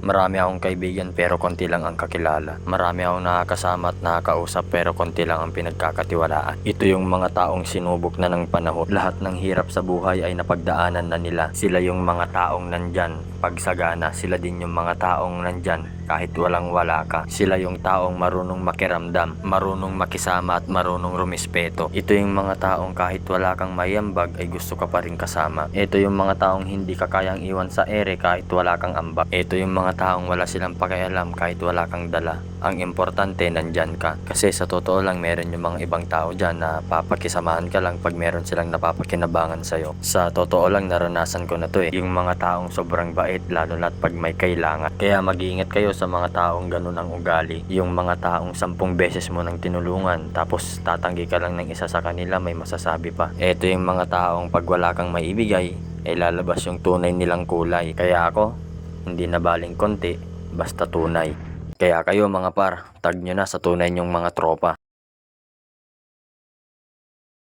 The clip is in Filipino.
Marami akong kaibigan pero konti lang ang kakilala. Marami akong nakakasama at nakakausap pero konti lang ang pinagkakatiwalaan. Ito yung mga taong sinubok na ng panahon. Lahat ng hirap sa buhay ay napagdaanan na nila. Sila yung mga taong nandyan pagsagana. Sila din yung mga taong nandyan kahit walang wala ka. Sila yung taong marunong makiramdam, marunong makisama at marunong rumispeto. Ito yung mga taong kahit wala kang mayambag ay gusto ka pa rin kasama. Ito yung mga taong hindi ka kayang iwan sa ere kahit wala kang ambag. Ito yung mga taong wala silang pakialam kahit wala kang dala. Ang importante nandyan ka. Kasi sa totoo lang meron yung mga ibang tao dyan na papakisamahan ka lang pag meron silang napapakinabangan sa'yo. Sa totoo lang naranasan ko na to Yung mga taong sobrang bait lalo na't pag may kailangan. Kaya mag-iingat kayo sa mga taong ganun ang ugali. Yung mga taong 10 beses mo nang tinulungan tapos tatanggi ka lang ng isa sa kanila may masasabi pa. Ito yung mga taong pag wala kang maibigay ay lalabas yung tunay nilang kulay. Kaya ako, hindi na baling konti, basta tunay. Kaya kayo mga par, tag nyo na sa tunay nyong mga tropa.